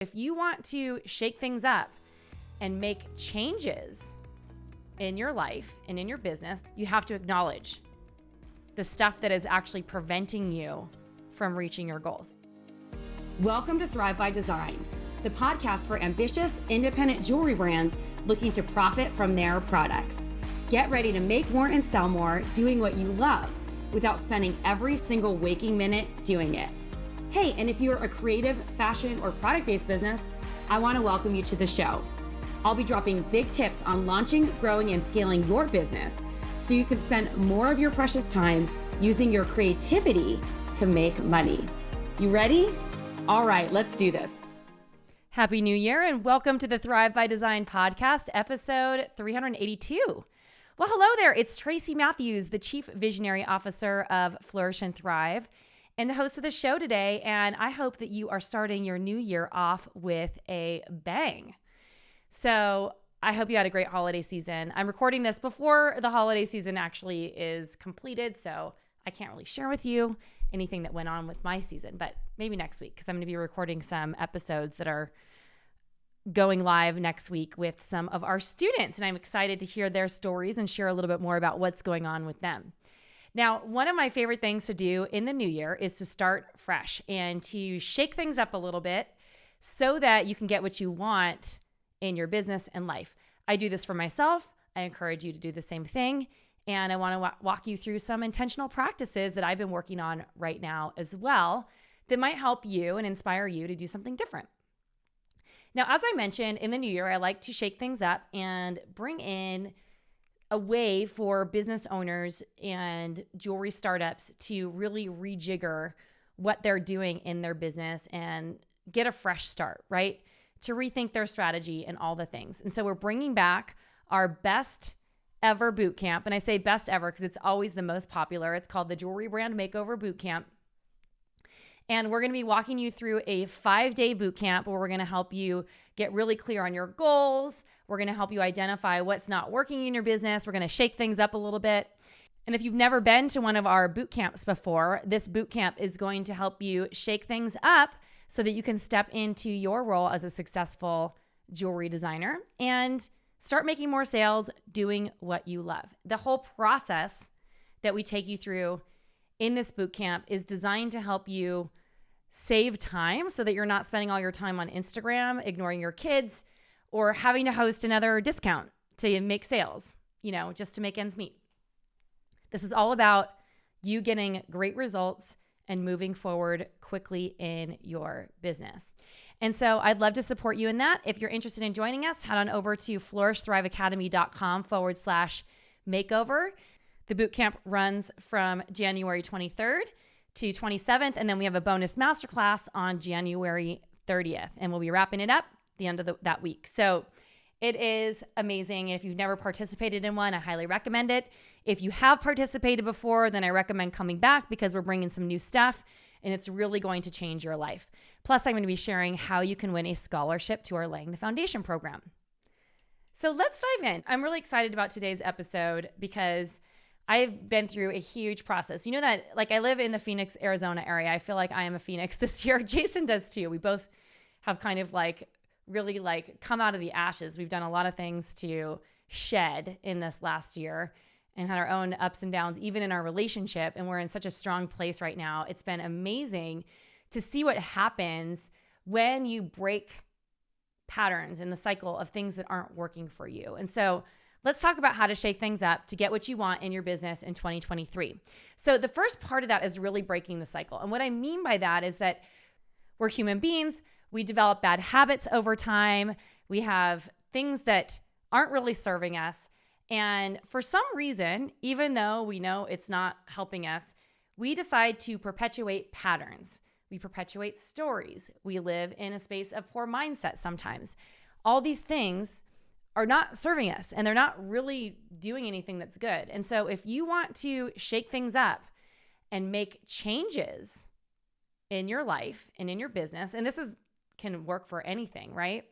If you want to shake things up and make changes in your life and in your business, you have to acknowledge the stuff that is actually preventing you from reaching your goals. Welcome to Thrive by Design, the podcast for ambitious, independent jewelry brands looking to profit from their products. Get ready to make more and sell more doing what you love without spending every single waking minute doing it. Hey, and if you're a creative, fashion, or product-based business, I want to welcome you to the show. I'll be dropping big tips on launching, growing, and scaling your business so you can spend more of your precious time using your creativity to make money. You ready? All right, let's do this. Happy New Year and welcome to the Thrive by Design podcast, episode 382. Well, hello there. It's Tracy Matthews, the Chief Visionary Officer of Flourish and Thrive, and the host of the show today. And I hope that you are starting your new year off with a bang. So I hope you had a great holiday season. I'm recording this before the holiday season actually is completed, so I can't really share with you anything that went on with my season, but maybe next week, because I'm going to be recording some episodes that are going live next week with some of our students, and I'm excited to hear their stories and share a little bit more about what's going on with them. Now, one of my favorite things to do in the new year is to start fresh and to shake things up a little bit so that you can get what you want in your business and life. I do this for myself. I encourage you to do the same thing. And I want to walk you through some intentional practices that I've been working on right now as well that might help you and inspire you to do something different. Now, as I mentioned, in the new year, I like to shake things up and bring in a way for business owners and jewelry startups to really rejigger what they're doing in their business and get a fresh start, right? To rethink their strategy and all the things. And so we're bringing back our best ever bootcamp. And I say best ever because it's always the most popular. It's called the Jewelry Brand Makeover Bootcamp. And we're going to be walking you through a 5-day bootcamp where we're going to help you get really clear on your goals. We're going to help you identify what's not working in your business. We're going to shake things up a little bit. And if you've never been to one of our bootcamps before, this bootcamp is going to help you shake things up so that you can step into your role as a successful jewelry designer and start making more sales doing what you love. The whole process that we take you through in this bootcamp is designed to help you save time so that you're not spending all your time on Instagram, ignoring your kids, or having to host another discount to make sales, just to make ends meet. This is all about you getting great results and moving forward quickly in your business. And so I'd love to support you in that. If you're interested in joining us, head on over to flourishthriveacademy.com/makeover. The bootcamp runs from January 23rd to 27th, and then we have a bonus masterclass on January 30th, and we'll be wrapping it up the end of that week. So it is amazing. If you've never participated in one, I highly recommend it. If you have participated before, then I recommend coming back because we're bringing some new stuff, and it's really going to change your life. Plus, I'm going to be sharing how you can win a scholarship to our Laying the Foundation program. So let's dive in. I'm really excited about today's episode because I've been through a huge process. You know that, I live in the Phoenix, Arizona area. I feel like I am a Phoenix this year. Jason does too. We both have kind of really come out of the ashes. We've done a lot of things to shed in this last year and had our own ups and downs, even in our relationship. And we're in such a strong place right now. It's been amazing to see what happens when you break patterns in the cycle of things that aren't working for you. And so let's talk about how to shake things up to get what you want in your business in 2023. So the first part of that is really breaking the cycle. And what I mean by that is that we're human beings. We develop bad habits over time. We have things that aren't really serving us. And for some reason, even though we know it's not helping us, we decide to perpetuate patterns. We perpetuate stories. We live in a space of poor mindset sometimes. All these things are not serving us and they're not really doing anything that's good. And so if you want to shake things up and make changes in your life and in your business, and can work for anything, right?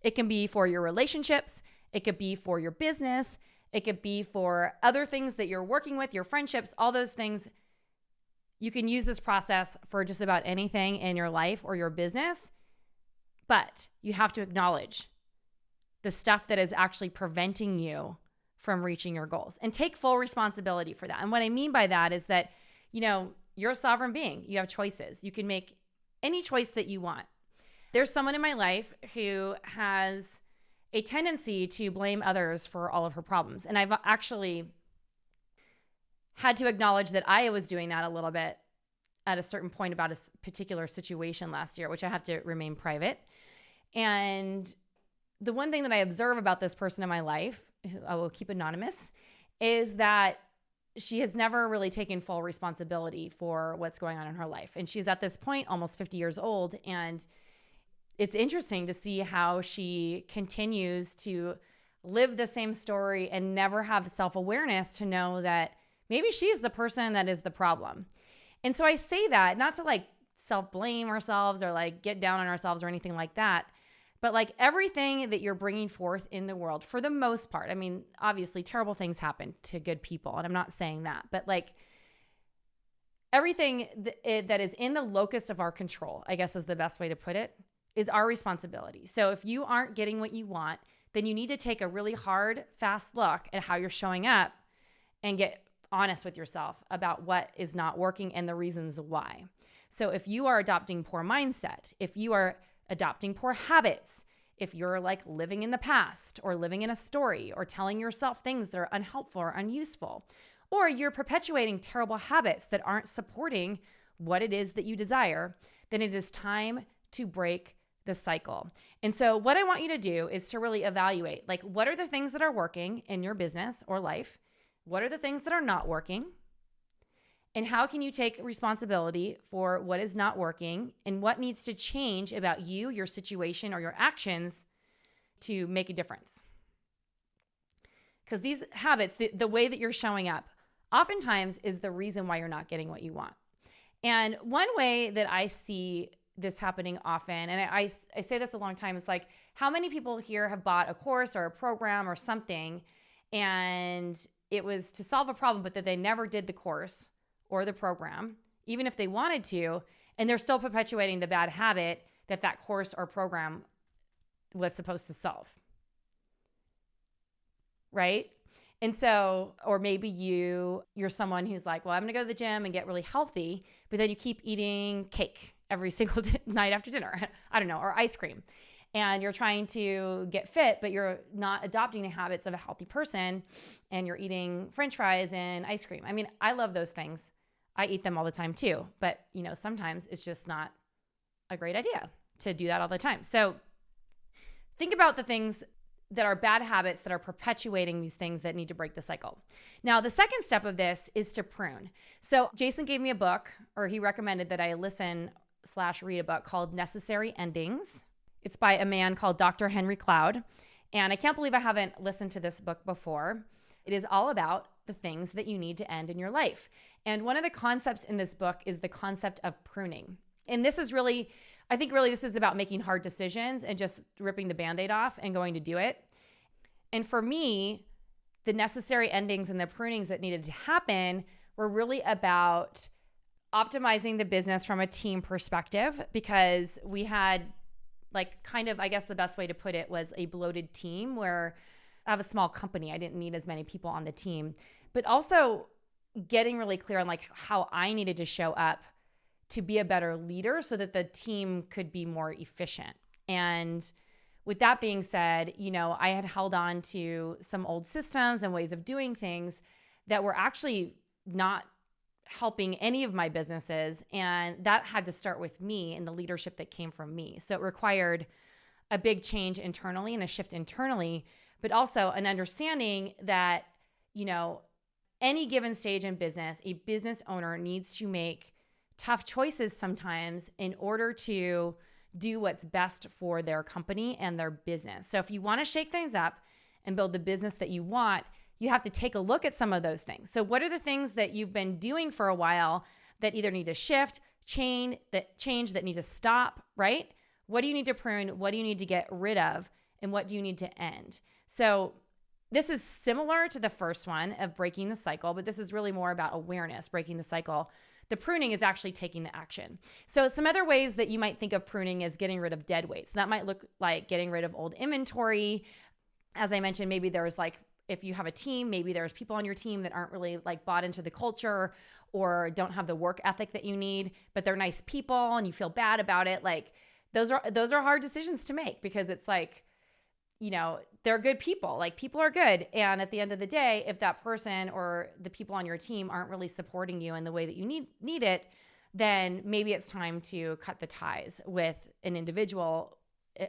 It can be for your relationships. It could be for your business. It could be for other things that you're working with, your friendships, all those things. You can use this process for just about anything in your life or your business. But you have to acknowledge the stuff that is actually preventing you from reaching your goals and take full responsibility for that. And what I mean by that is that, you're a sovereign being. You have choices. You can make any choice that you want. There's someone in my life who has a tendency to blame others for all of her problems. And I've actually had to acknowledge that I was doing that a little bit at a certain point about a particular situation last year, which I have to remain private. And the one thing that I observe about this person in my life, who I will keep anonymous, is that she has never really taken full responsibility for what's going on in her life. And she's at this point almost 50 years old. And it's interesting to see how she continues to live the same story and never have self-awareness to know that maybe she's the person that is the problem. And so I say that not to self-blame ourselves or get down on ourselves or anything like that, but everything that you're bringing forth in the world, for the most part, I mean, obviously terrible things happen to good people, and I'm not saying that, but everything that is in the locus of our control, I guess is the best way to put it, is our responsibility. So if you aren't getting what you want, then you need to take a really hard, fast look at how you're showing up and get honest with yourself about what is not working and the reasons why. So if you are adopting poor mindset, if you are adopting poor habits, if you're living in the past or living in a story or telling yourself things that are unhelpful or unuseful, or you're perpetuating terrible habits that aren't supporting what it is that you desire, then it is time to break the cycle. And so what I want you to do is to really evaluate, what are the things that are working in your business or life? What are the things that are not working? And how can you take responsibility for what is not working and what needs to change about you, your situation, or your actions to make a difference? Because these habits, the way that you're showing up, oftentimes is the reason why you're not getting what you want. And one way that I see this happening often, and I say this a long time, it's how many people here have bought a course or a program or something, and it was to solve a problem, but that they never did the course or the program, even if they wanted to, and they're still perpetuating the bad habit that course or program was supposed to solve, right? And so, or maybe you're someone who's well, I'm gonna go to the gym and get really healthy, but then you keep eating cake every single night after dinner, I don't know, or ice cream. And you're trying to get fit, but you're not adopting the habits of a healthy person, and you're eating French fries and ice cream. I mean, I love those things. I eat them all the time too, but sometimes it's just not a great idea to do that all the time. So think about the things that are bad habits that are perpetuating these things that need to break the cycle. Now, the second step of this is to prune. So Jason gave me a book, or he recommended that I listen/read a book called Necessary Endings. It's by a man called Dr. Henry Cloud. And I can't believe I haven't listened to this book before. It is all about the things that you need to end in your life. And one of the concepts in this book is the concept of pruning. And this is really, I think this is about making hard decisions and just ripping the Band-Aid off and going to do it. And for me, the necessary endings and the prunings that needed to happen were really about optimizing the business from a team perspective, because we had I guess the best way to put it was a bloated team where I have a small company. I didn't need as many people on the team, but also getting really clear on how I needed to show up to be a better leader so that the team could be more efficient. And with that being said, I had held on to some old systems and ways of doing things that were actually not helping any of my businesses. And that had to start with me and the leadership that came from me. So it required a big change internally and a shift internally, but also an understanding that, any given stage in business, a business owner needs to make tough choices sometimes in order to do what's best for their company and their business. So if you want to shake things up and build the business that you want, you have to take a look at some of those things. So what are the things that you've been doing for a while that either need to shift, change, that need to stop, right? What do you need to prune? What do you need to get rid of? And what do you need to end? So this is similar to the first one of breaking the cycle, but this is really more about awareness, breaking the cycle. The pruning is actually taking the action. So some other ways that you might think of pruning is getting rid of dead weight. So that might look like getting rid of old inventory. As I mentioned, maybe there's like, if you have a team, maybe there's people on your team that aren't really like bought into the culture or don't have the work ethic that you need, but they're nice people and you feel bad about it. Like those are hard decisions to make, because it's like, they're good people. Like people are good. And at the end of the day, if that person or the people on your team aren't really supporting you in the way that you need it, then maybe it's time to cut the ties with an individual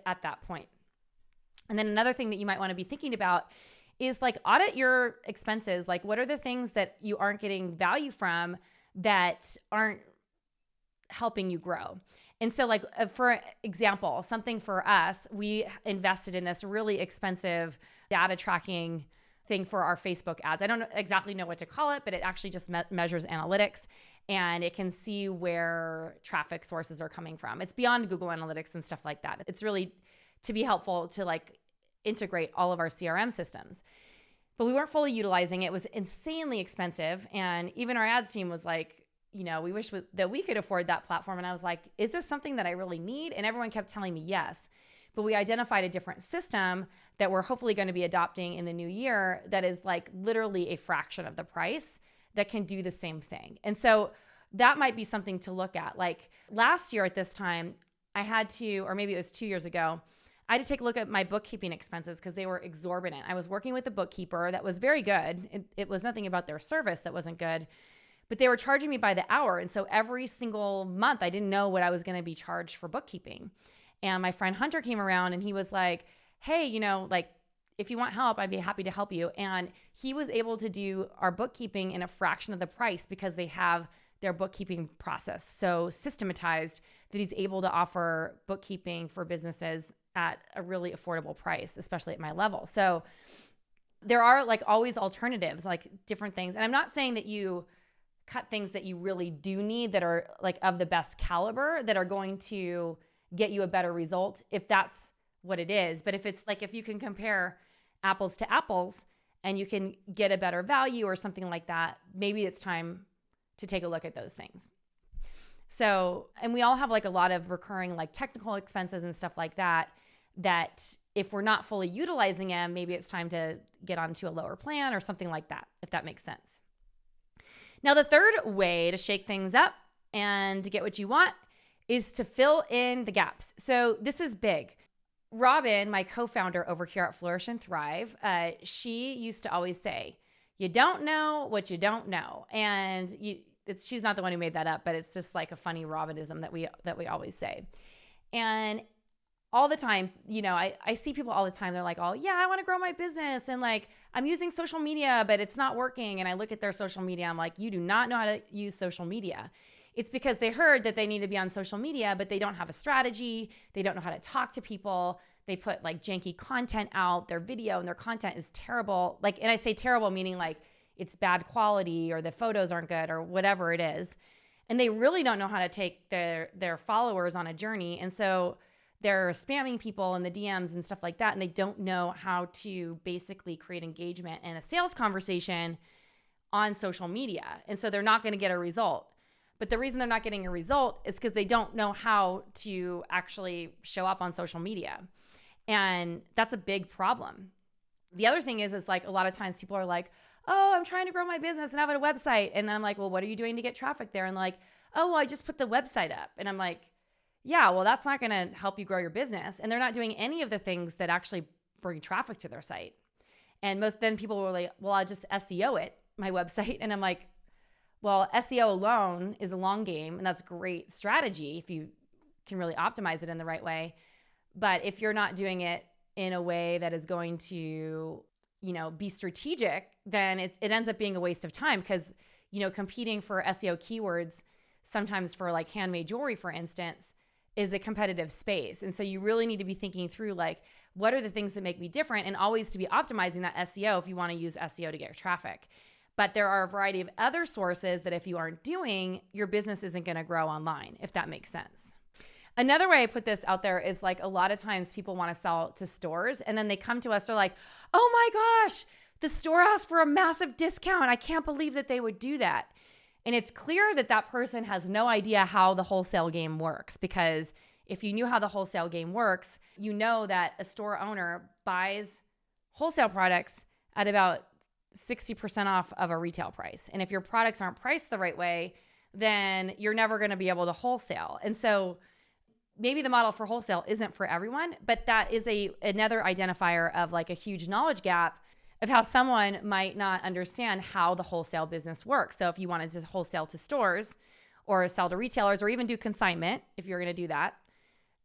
at that point. And then another thing that you might want to be thinking about is like audit your expenses. Like what are the things that you aren't getting value from that aren't helping you grow? And so like, for example, something for us, we invested in this really expensive data tracking thing for our Facebook ads. I don't exactly know what to call it, but it actually just measures analytics, and it can see where traffic sources are coming from. It's beyond Google Analytics and stuff like that. It's really to be helpful to like integrate all of our CRM systems. But we weren't fully utilizing it. It was insanely expensive. And even our ads team was like, we wish that we could afford that platform. And I was like, is this something that I really need? And everyone kept telling me yes. But we identified a different system that we're hopefully going to be adopting in the new year that is like literally a fraction of the price that can do the same thing. And so that might be something to look at. Like last year at this time, I had to, or maybe it was 2 years ago, I had to take a look at my bookkeeping expenses because they were exorbitant. I was working with a bookkeeper that was very good. It was nothing about their service that wasn't good. But they were charging me by the hour. And so every single month, I didn't know what I was going to be charged for bookkeeping. And my friend Hunter came around and he was like, hey, like if you want help, I'd be happy to help you. And he was able to do our bookkeeping in a fraction of the price because they have their bookkeeping process so systematized that he's able to offer bookkeeping for businesses at a really affordable price, especially at my level. So there are like always alternatives, like different things. And I'm not saying that you cut things that you really do need that are like of the best caliber that are going to get you a better result if that's what it is. But if it's like, if you can compare apples to apples and you can get a better value or something like that, maybe it's time to take a look at those things. So, and we all have like a lot of recurring like technical expenses and stuff like that if we're not fully utilizing them, maybe it's time to get onto a lower plan or something like that, if that makes sense. Now, the third way to shake things up and to get what you want is to fill in the gaps. So this is big. Robin, my co-founder over here at Flourish and Thrive, she used to always say, you don't know what you don't know. And she's not the one who made that up, but it's just like a funny Robinism that we always say. And all the time, I see people all the time. They're like, oh yeah, I want to grow my business. And like, I'm using social media, but it's not working. And I look at their social media. I'm like, you do not know how to use social media. It's because they heard that they need to be on social media, but they don't have a strategy. They don't know how to talk to people. They put like janky content out, their video and their content is terrible. Like, and I say terrible, meaning like it's bad quality or the photos aren't good or whatever it is. And they really don't know how to take their followers on a journey. And so they're spamming people in the DMs and stuff like that. And they don't know how to basically create engagement and a sales conversation on social media. And so they're not going to get a result. But the reason they're not getting a result is because they don't know how to actually show up on social media. And that's a big problem. The other thing is like a lot of times people are like, oh, I'm trying to grow my business and have a website. And then I'm like, well, what are you doing to get traffic there? And like, oh, well, I just put the website up. And I'm like, yeah, well, that's not going to help you grow your business. And they're not doing any of the things that actually bring traffic to their site. And then people were like, well, I'll just SEO it, my website. And I'm like, well, SEO alone is a long game. And that's a great strategy if you can really optimize it in the right way. But if you're not doing it in a way that is going to, be strategic, then it ends up being a waste of time because, competing for SEO keywords, sometimes for like handmade jewelry, for instance, is a competitive space. And so you really need to be thinking through like, what are the things that make me different, and always to be optimizing that SEO if you want to use SEO to get traffic. But there are a variety of other sources that if you aren't doing, your business isn't going to grow online, if that makes sense. Another way I put this out there is like a lot of times people want to sell to stores and then they come to us, they're like, oh my gosh, the store asked for a massive discount. I can't believe that they would do that. And it's clear that that person has no idea how the wholesale game works, because if you knew how the wholesale game works, you know that a store owner buys wholesale products at about 60% off of a retail price. And if your products aren't priced the right way, then you're never going to be able to wholesale. And so maybe the model for wholesale isn't for everyone, but that is another identifier of like a huge knowledge gap of how someone might not understand how the wholesale business works. So if you wanted to wholesale to stores or sell to retailers or even do consignment, if you're going to do that,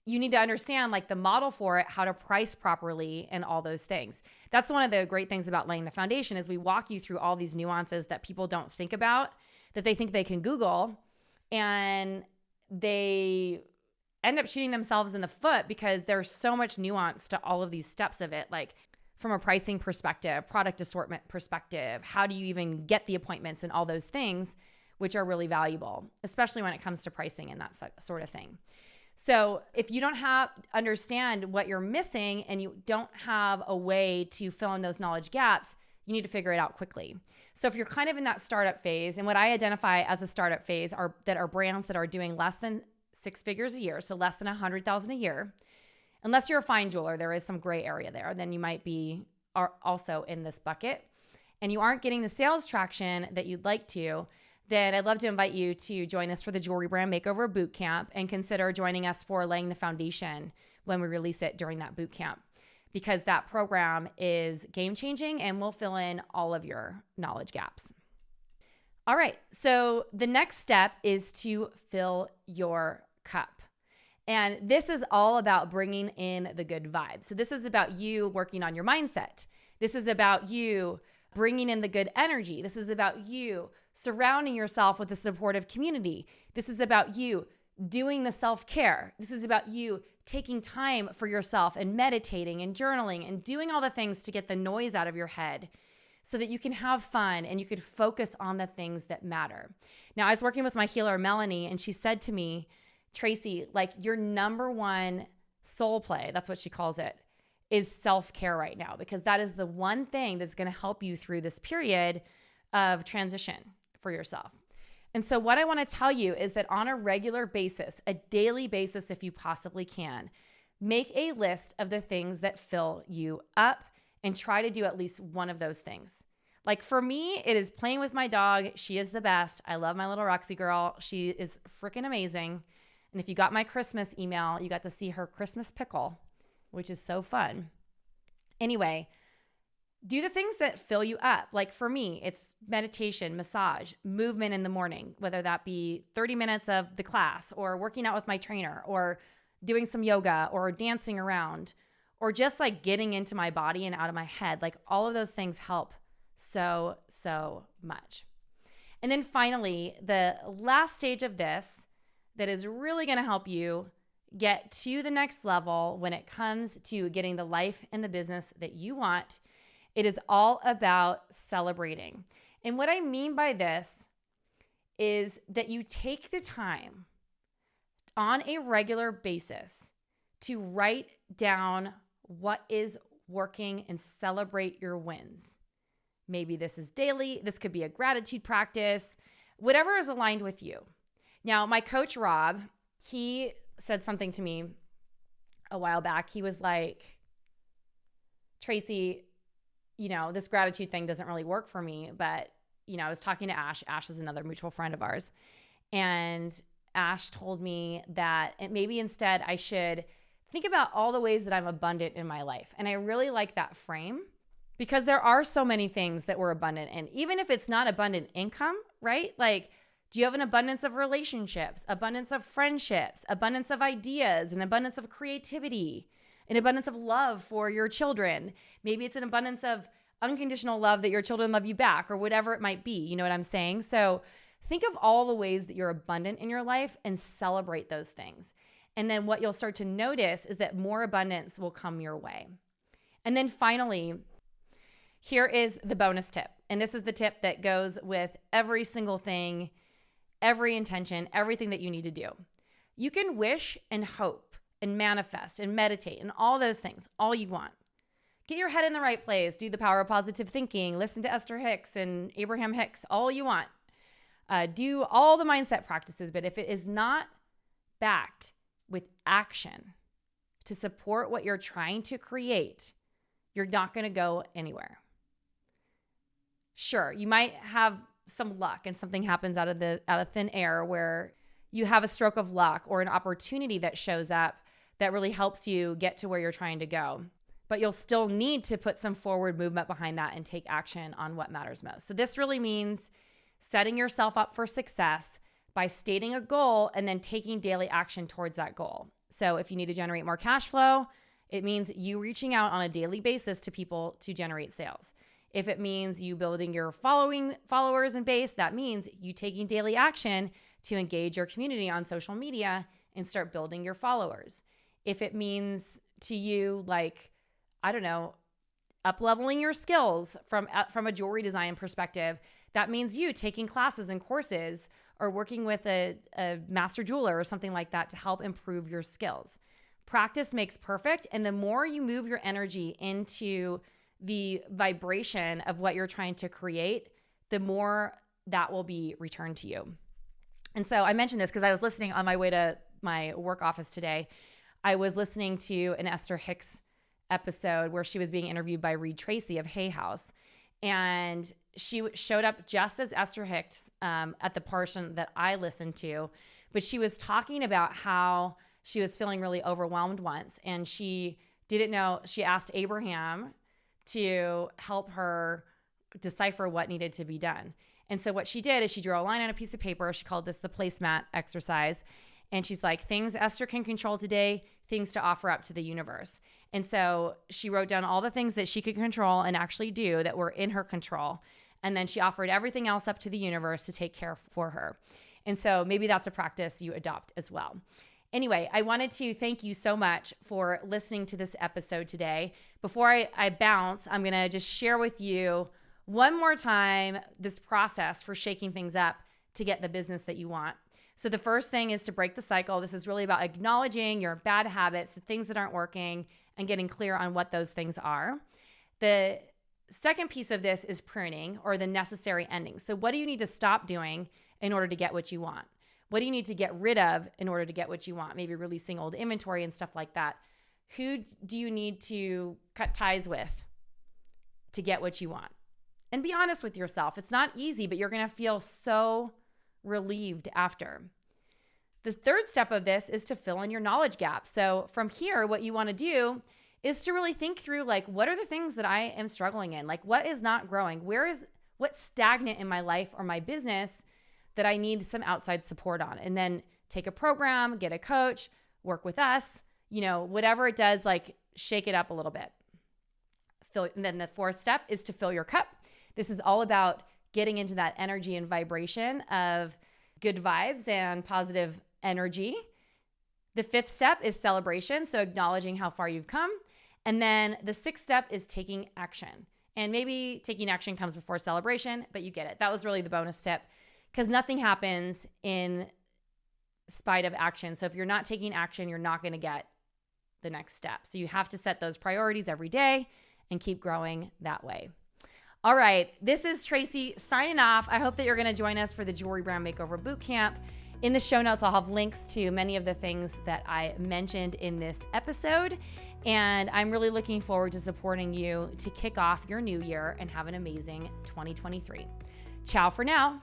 you need to understand like the model for it, how to price properly, and all those things. That's one of the great things about laying the foundation is we walk you through all these nuances that people don't think about, that they think they can Google, and they end up shooting themselves in the foot because there's so much nuance to all of these steps of it. Like from a pricing perspective, product assortment perspective, how do you even get the appointments and all those things, which are really valuable, especially when it comes to pricing and that sort of thing. So if you don't understand what you're missing and you don't have a way to fill in those knowledge gaps, you need to figure it out quickly. So if you're kind of in that startup phase, and what I identify as a startup phase are brands that are doing less than 6 figures a year, so less than 100,000 a year. Unless you're a fine jeweler, there is some gray area there. Then you might be also in this bucket, and you aren't getting the sales traction that you'd like to, then I'd love to invite you to join us for the Jewelry Brand Makeover Bootcamp, and consider joining us for laying the foundation when we release it during that bootcamp, because that program is game-changing and will fill in all of your knowledge gaps. All right, so the next step is to fill your cup. And this is all about bringing in the good vibes. So this is about you working on your mindset. This is about you bringing in the good energy. This is about you surrounding yourself with a supportive community. This is about you doing the self-care. This is about you taking time for yourself and meditating and journaling and doing all the things to get the noise out of your head so that you can have fun and you could focus on the things that matter. Now, I was working with my healer, Melanie, and she said to me, Tracy, like your number one soul play, that's what she calls it, is self-care right now, because that is the one thing that's going to help you through this period of transition for yourself. And so what I want to tell you is that on a regular basis, a daily basis if you possibly can, make a list of the things that fill you up and try to do at least one of those things. Like for me, it is playing with my dog. She is the best. I love my little Roxy girl. She is freaking amazing. And if you got my Christmas email, you got to see her Christmas pickle, which is so fun. Anyway, do the things that fill you up. Like for me, it's meditation, massage, movement in the morning, whether that be 30 minutes of the class or working out with my trainer or doing some yoga or dancing around or just like getting into my body and out of my head. Like all of those things help so, so much. And then finally, the last stage of this that is really going to help you get to the next level when it comes to getting the life and the business that you want. It is all about celebrating. And what I mean by this is that you take the time on a regular basis to write down what is working and celebrate your wins. Maybe this is daily. This could be a gratitude practice, whatever is aligned with you. Now, my coach, Rob, he said something to me a while back. He was like, Tracy, this gratitude thing doesn't really work for me. But, I was talking to Ash. Ash is another mutual friend of ours. And Ash told me that maybe instead I should think about all the ways that I'm abundant in my life. And I really like that frame because there are so many things that we're abundant in, even if it's not abundant income, right? Like, do you have an abundance of relationships, abundance of friendships, abundance of ideas, an abundance of creativity, an abundance of love for your children? Maybe it's an abundance of unconditional love that your children love you back or whatever it might be. You know what I'm saying? So think of all the ways that you're abundant in your life and celebrate those things. And then what you'll start to notice is that more abundance will come your way. And then finally, here is the bonus tip. And this is the tip that goes with every single thing, every intention, everything that you need to do. You can wish and hope and manifest and meditate and all those things, all you want. Get your head in the right place, do the power of positive thinking, listen to Esther Hicks and Abraham Hicks, all you want. do all the mindset practices. But if it is not backed with action to support what you're trying to create, you're not going to go anywhere. Sure, you might have some luck and something happens out of thin air where you have a stroke of luck or an opportunity that shows up that really helps you get to where you're trying to go. But you'll still need to put some forward movement behind that and take action on what matters most. So this really means setting yourself up for success by stating a goal and then taking daily action towards that goal. So if you need to generate more cash flow, it means you reaching out on a daily basis to people to generate sales. If it means you building your followers and base, that means you taking daily action to engage your community on social media and start building your followers. If it means to you, like, I don't know, up-leveling your skills from a jewelry design perspective, that means you taking classes and courses or working with a master jeweler or something like that to help improve your skills. Practice makes perfect, and the more you move your energy into the vibration of what you're trying to create, the more that will be returned to you. And so I mentioned this because I was listening on my way to my work office today. I was listening to an Esther Hicks episode where she was being interviewed by Tracy of Hay House. And she showed up just as Esther Hicks at the portion that I listened to. But she was talking about how she was feeling really overwhelmed once. And she didn't know, she asked Abraham to help her decipher what needed to be done. And so what she did is she drew a line on a piece of paper. She called this the placemat exercise. And she's like, things Esther can control today, things to offer up to the universe. And so she wrote down all the things that she could control and actually do that were in her control. And then she offered everything else up to the universe to take care for her. And so maybe that's a practice you adopt as well. Anyway, I wanted to thank you so much for listening to this episode today. Before I bounce, I'm going to just share with you one more time this process for shaking things up to get the business that you want. So the first thing is to break the cycle. This is really about acknowledging your bad habits, the things that aren't working, and getting clear on what those things are. The second piece of this is pruning, or the necessary endings. So what do you need to stop doing in order to get what you want? What do you need to get rid of in order to get what you want? Maybe releasing old inventory and stuff like that. Who do you need to cut ties with to get what you want? And be honest with yourself. It's not easy, but you're going to feel so relieved after. The third step of this is to fill in your knowledge gaps. So from here, what you want to do is to really think through, like, what are the things that I am struggling in? Like, what is not growing? What's stagnant in my life or my business that I need some outside support on? And then take a program, get a coach, work with us, whatever it does, like, shake it up a little bit. And then the fourth step is to fill your cup. This is all about getting into that energy and vibration of good vibes and positive energy. The fifth step is celebration, so acknowledging how far you've come. And then the sixth step is taking action. And maybe taking action comes before celebration, but you get it. That was really the bonus tip, because nothing happens in spite of action. So if you're not taking action, you're not going to get the next step. So you have to set those priorities every day and keep growing that way. All right, this is Tracy signing off. I hope that you're going to join us for the Jewelry Brand Makeover Bootcamp. In the show notes, I'll have links to many of the things that I mentioned in this episode. And I'm really looking forward to supporting you to kick off your new year and have an amazing 2023. Ciao for now.